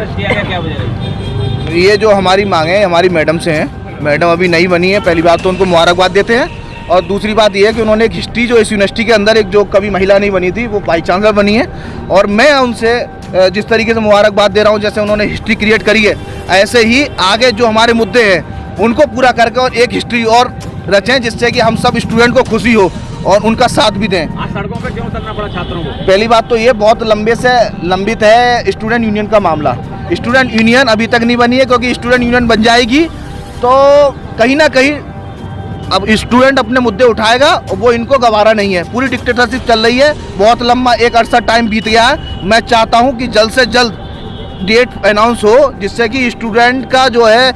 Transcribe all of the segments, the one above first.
Arrest किया गया, क्या वजह रही? ये जो हमारी मांगे हमारी मैडम से हैं, मैडम अभी नई बनी है, पहली बात तो उनको मुबारकबाद देते हैं। और दूसरी बात ये है कि उन्होंने एक हिस्ट्री जो इस यूनिवर्सिटी के अंदर एक जो कभी महिला नहीं बनी थी वो वाइस चांसलर बनी है। और मैं उनसे जिस तरीके से मुबारकबाद दे रहा हूँ, जैसे उन्होंने हिस्ट्री क्रिएट करी है, ऐसे ही आगे जो हमारे मुद्दे हैं उनको पूरा करके और एक हिस्ट्री और रचें, जिससे कि हम सब स्टूडेंट को खुशी हो और उनका साथ भी दें। आज सड़कों पे क्यों उतरना पड़ा छात्रों को? पहली बात तो ये बहुत लंबे से लंबित है स्टूडेंट यूनियन का मामला। स्टूडेंट यूनियन अभी तक नहीं बनी है, क्योंकि स्टूडेंट यूनियन बन जाएगी तो कहीं ना कहीं अब स्टूडेंट अपने मुद्दे उठाएगा और वो इनको गवारा नहीं है। पूरी डिक्टेटरशिप चल रही है, बहुत लंबा एक अरसा टाइम बीत गया है। मैं चाहता हूँ कि जल्द से जल्द डेट अनाउंस हो, जिससे कि स्टूडेंट का जो है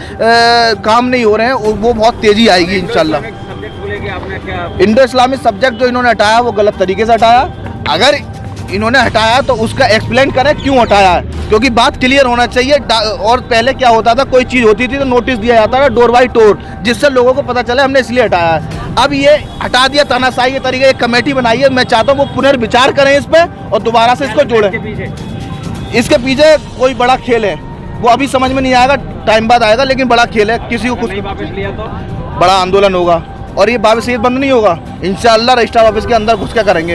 काम नहीं हो रहे हैं वो बहुत तेज़ी आएगी इंशाल्लाह। इंडो इस्लामिक सब्जेक्ट जो इन्होंने हटाया वो गलत तरीके से हटाया। अगर इन्होंने हटाया तो उसका एक्सप्लेन करें क्यों हटाया है, क्योंकि बात क्लियर होना चाहिए। और पहले क्या होता था, कोई चीज़ होती थी तो नोटिस दिया जाता था डोर बाई डोर, जिससे लोगों को पता चले हमने इसलिए हटाया है। अब ये हटा दिया तानाशाही के तरीके, एक कमेटी बनाई है। मैं चाहता हूँ वो पुनर्विचार करें इस पर और दोबारा से इसको जोड़ें। इसके पीछे कोई बड़ा खेल है, वो अभी समझ में नहीं आएगा, टाइम बाद आएगा, लेकिन बड़ा खेल है। किसी को कुछ वापस लिया तो बड़ा आंदोलन होगा और ये बाब सईद बंद नहीं होगा। इंशाल्लाह रजिस्ट्रार ऑफिस के अंदर घुस के करेंगे।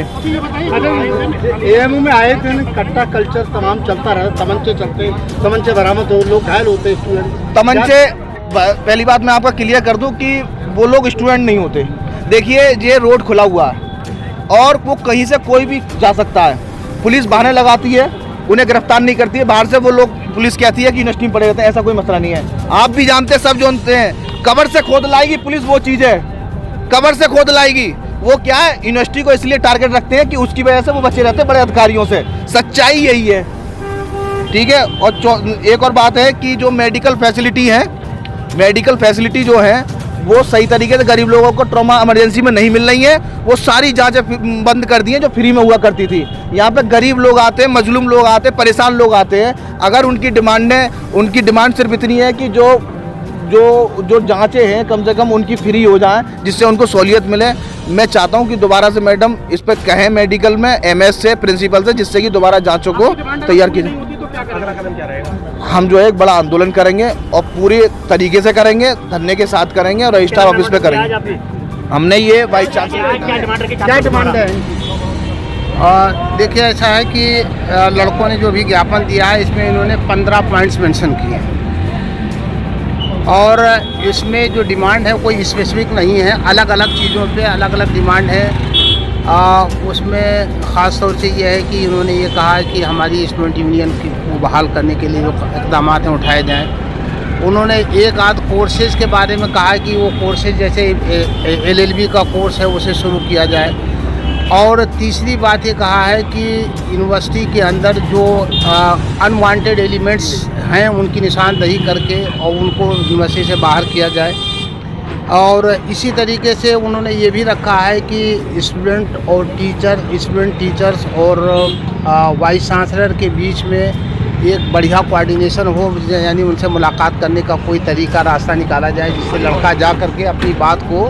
एएमयू में आए थे, कट्टा कल्चर तमाम चलता रहा, तमंचे चलते, तमंचे बरामद हो, लोग घायल होते स्टूडेंट। तमंचे, पहली बात मैं आपका क्लियर कर दूं कि वो लोग स्टूडेंट नहीं होते। देखिए ये रोड खुला हुआ है और वो कहीं से कोई भी जा सकता है। पुलिस बहाने लगाती है, उन्हें गिरफ्तार नहीं करती है। बाहर से वो लोग, पुलिस कहती है कि यूनिवर्सिटी में पड़े रहते हैं, ऐसा कोई मसला नहीं है। आप भी जानते हैं, सब जानते हैं, कबर से खोद लाएगी पुलिस, वो चीज़ है कबर से खोद लाएगी। वो क्या है, यूनिवर्सिटी को इसलिए टारगेट रखते हैं कि उसकी वजह से वो बचे रहते हैं बड़े अधिकारियों से। सच्चाई यही है, ठीक है। और एक और बात है कि जो मेडिकल फैसिलिटी है, मेडिकल फैसिलिटी जो है वो सही तरीके से गरीब लोगों को ट्रॉमा इमरजेंसी में नहीं मिल रही है। वो सारी जांचें बंद कर दी हैं जो फ्री में हुआ करती थी। यहाँ पे गरीब लोग आते हैं, मजलूम लोग आते हैं, परेशान लोग आते हैं। अगर उनकी डिमांड सिर्फ इतनी है कि जो जांचें हैं कम से कम उनकी फ्री हो जाएं, जिससे उनको सहूलियत मिले। मैं चाहता हूं कि दोबारा से मैडम इस पर कहें मेडिकल में एमएस से, प्रिंसिपल से, जिससे कि दोबारा जांचों को तैयार की जाए। हम जो है एक बड़ा आंदोलन करेंगे और पूरे तरीके से करेंगे, धरने के साथ करेंगे और रजिस्ट्रार ऑफिस पे करेंगे। हमने ये वाइस चांसलर क्या डिमांड है? देखिए ऐसा है कि लड़कों ने जो भी ज्ञापन दिया है इसमें इन्होंने 15 पॉइंट्स मेंशन किए हैं और इसमें जो डिमांड है कोई स्पेसिफिक नहीं है, अलग अलग चीज़ों पे अलग अलग डिमांड है। उसमें ख़ास तौर से ये है कि इन्होंने ये कहा है कि हमारी स्टूडेंट यूनियन को बहाल करने के लिए जो इक़दाम हैं उठाए जाएँ। उन्होंने एक आध कोर्सेज़ के बारे में कहा है कि वो कोर्सेज़ जैसे LLB का कोर्स है उसे शुरू किया जाए। और तीसरी बात ये कहा है कि यूनिवर्सिटी के अंदर जो अनवांटेड एलिमेंट्स हैं उनकी निशानदही करके और उनको यूनिवर्सिटी से बाहर किया जाए। और इसी तरीके से उन्होंने ये भी रखा है कि स्टूडेंट टीचर्स और वाइस चांसलर के बीच में एक बढ़िया कोऑर्डिनेशन हो, यानी उनसे मुलाकात करने का कोई तरीका रास्ता निकाला जाए जिससे लड़का जा करके अपनी बात को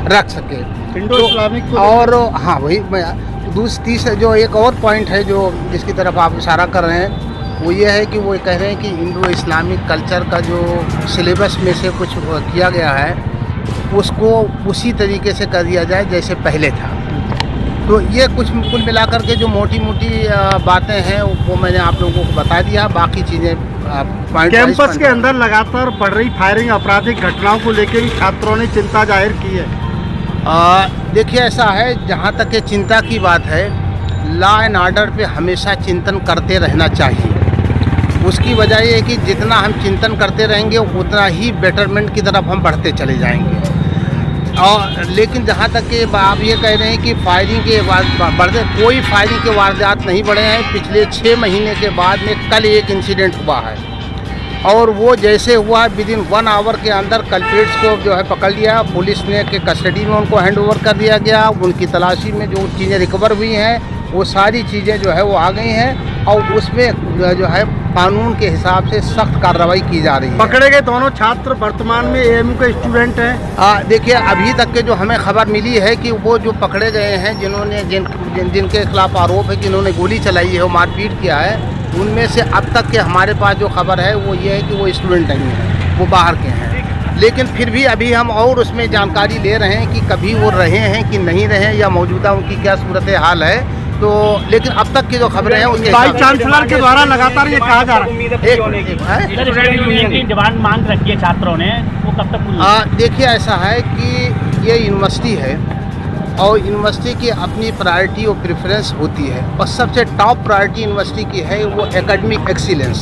रख सके। इंडो इस्लामिक और हाँ वही तीसरा जो एक और पॉइंट है जो जिसकी तरफ आप इशारा कर रहे हैं वो ये है कि वो कह रहे हैं कि इंडो इस्लामिक कल्चर का जो सिलेबस में से कुछ किया गया है उसको उसी तरीके से कर दिया जाए जैसे पहले था। तो ये कुछ कुल मिलाकर के जो मोटी मोटी बातें हैं वो मैंने आप लोगों को बता दिया। बाकी चीज़ें कैंपस के अंदर लगातार बढ़ रही फायरिंग, आपराधिक घटनाओं को लेकर भी छात्रों ने चिंता जाहिर की है। देखिए ऐसा है, जहाँ तक ये चिंता की बात है, लॉ एंड ऑर्डर पे हमेशा चिंतन करते रहना चाहिए। उसकी वजह ये है कि जितना हम चिंतन करते रहेंगे उतना ही बेटरमेंट की तरफ हम बढ़ते चले जाएंगे। और लेकिन जहाँ तक कि आप ये कह रहे हैं कि फायरिंग के बढ़ते, कोई फायरिंग के वारदात नहीं बढ़े हैं। पिछले 6 महीने के बाद में कल एक इंसिडेंट हुआ है और वो जैसे हुआ विदिन 1 आवर के अंदर कल्प्रिट्स को जो है पकड़ लिया, पुलिस ने के कस्टडी में उनको हैंड ओवर कर दिया गया। उनकी तलाशी में जो चीज़ें रिकवर हुई हैं वो सारी चीज़ें जो है वो आ गई हैं और उसमें जो है कानून के हिसाब से सख्त कार्रवाई की जा रही है। पकड़े गए दोनों छात्र वर्तमान में एएमयू के स्टूडेंट हैं। देखिए अभी तक के जो हमें खबर मिली है कि वो जो पकड़े गए हैं जिन्होंने जिनके खिलाफ आरोप है कि इन्होंने गोली चलाई है, मारपीट किया है, उनमें से अब तक के हमारे पास जो खबर है वो ये है कि वो स्टूडेंट नहीं है, वो बाहर के हैं। लेकिन फिर भी अभी हम और उसमें जानकारी ले रहे हैं कि कभी वो रहे हैं कि नहीं रहे या मौजूदा उनकी क्या सूरत हाल है। तो लेकिन अब तक की जो खबरें हैं उसके वाइस चांसलर के द्वारा लगातार ये कहा जा रहा है। एक डिमांड मांग रखी है छात्रों ने, वो कब तक पूरी? देखिए ऐसा है कि ये यूनिवर्सिटी है और यूनिवर्सिटी की अपनी प्रायोरिटी और प्रेफरेंस होती है और सबसे टॉप प्रायोरिटी यूनिवर्सिटी की है वो एकेडमिक एक्सीलेंस।